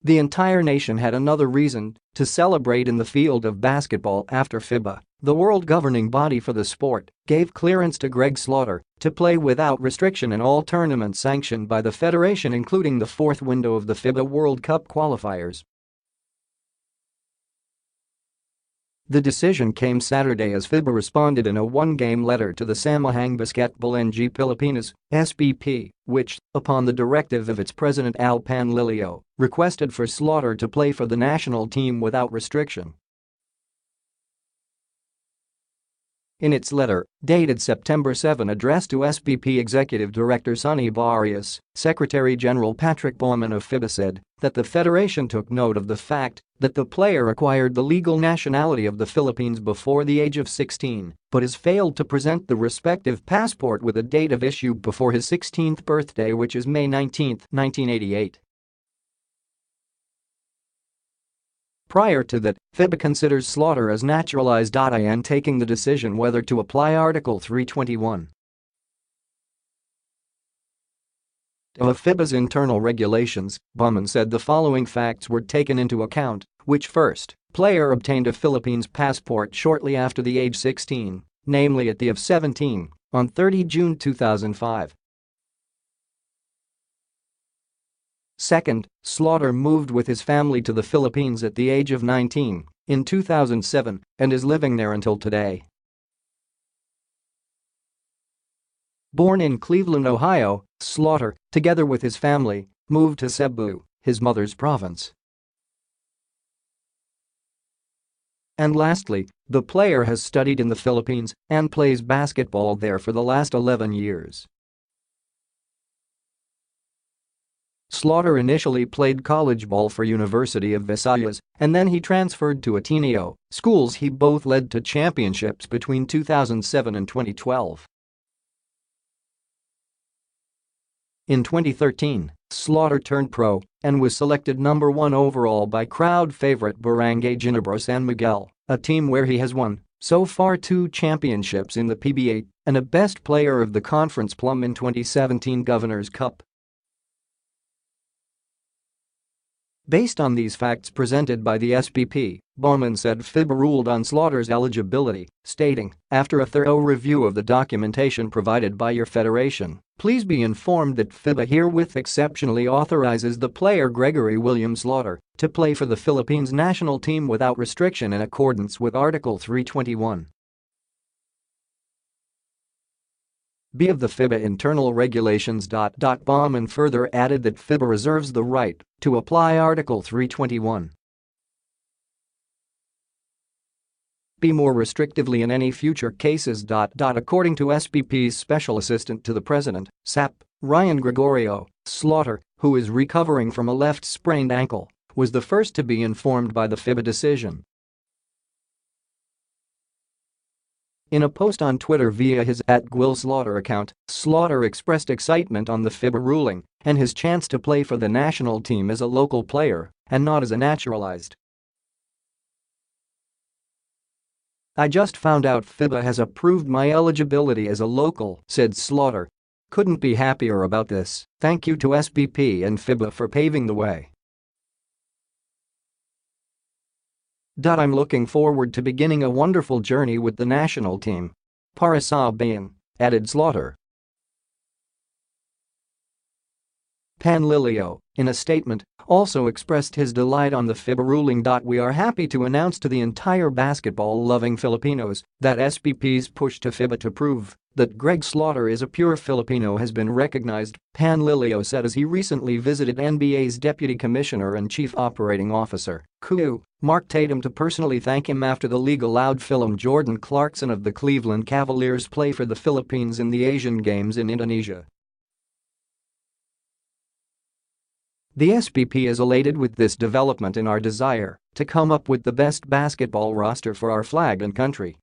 The entire nation had another reason to celebrate in the field of basketball after FIBA, the world governing body for the sport, gave clearance to Greg Slaughter to play without restriction in all tournaments sanctioned by the federation, including the fourth window of the FIBA World Cup qualifiers. The decision came Saturday as FIBA responded in a one-game letter to the Samahang Basketball ng Pilipinas (SBP), which, upon the directive of its president Al Panlilio, requested for Slaughter to play for the national team without restriction. In its letter, dated September 7, addressed to SBP Executive Director Sonny Barrios, Secretary General Patrick Baumann of FIBA said that the federation took note of the fact that the player acquired the legal nationality of the Philippines before the age of 16, but has failed to present the respective passport with a date of issue before his 16th birthday, which is May 19, 1988. Prior to that, FIBA considers Slaughter as naturalized. In taking the decision whether to apply Article 321 of FIBA's internal regulations, Baumann said the following facts were taken into account, which first, player obtained a Philippines passport shortly after the age 16, namely at the of 17, on 30 June 2005. Second, Slaughter moved with his family to the Philippines at the age of 19 in 2007 and is living there until today. Born in Cleveland, Ohio, Slaughter, together with his family, moved to Cebu, his mother's province. And lastly, the player has studied in the Philippines and plays basketball there for the last 11 years. Slaughter initially played college ball for University of Visayas and then he transferred to Ateneo, schools he both led to championships between 2007 and 2012. In 2013, Slaughter turned pro and was selected number 1 overall by crowd favorite Barangay Ginebra San Miguel, a team where he has won, so far, 2 championships in the PBA and a Best Player of the Conference Plum in 2017 Governor's Cup. Based on these facts presented by the SBP, Baumann said FIBA ruled on Slaughter's eligibility, stating, "After a thorough review of the documentation provided by your federation, please be informed that FIBA herewith exceptionally authorizes the player Gregory William Slaughter to play for the Philippines national team without restriction in accordance with Article 321. B of the FIBA internal regulations. Baumann further added that FIBA reserves the right to apply Article 321 B more restrictively in any future cases. According to SBP's Special Assistant to the President, SAP, Ryan Gregorio, Slaughter, who is recovering from a left sprained ankle, was the first to be informed by the FIBA decision. In a post on Twitter via his @GwilSlaughter account, Slaughter expressed excitement on the FIBA ruling and his chance to play for the national team as a local player and not as a naturalized. "I just found out FIBA has approved my eligibility as a local," said Slaughter. "Couldn't be happier about this. Thank you to SBP and FIBA for paving the way. I'm looking forward to beginning a wonderful journey with the national team. Para sa bayan," added Slaughter. Panlilio, in a statement, also expressed his delight on the FIBA ruling. "We are happy to announce to the entire basketball-loving Filipinos that SBP's push to FIBA to prove that Greg Slaughter is a pure Filipino has been recognized," Panlilio said as he recently visited NBA's Deputy Commissioner and Chief Operating Officer, COO, Mark Tatum, to personally thank him after the league allowed Philem Jordan Clarkson of the Cleveland Cavaliers play for the Philippines in the Asian Games in Indonesia. "The SBP is elated with this development in our desire to come up with the best basketball roster for our flag and country."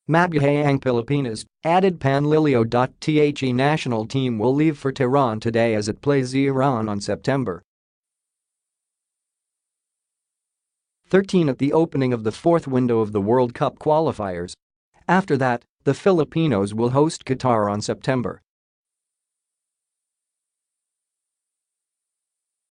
Bagumbayan Pilipinas, added Panlilio. The national team will leave for Tehran today as it plays Iran on September 13 at the opening of the fourth window of the World Cup qualifiers. After that, the Filipinos will host Qatar on September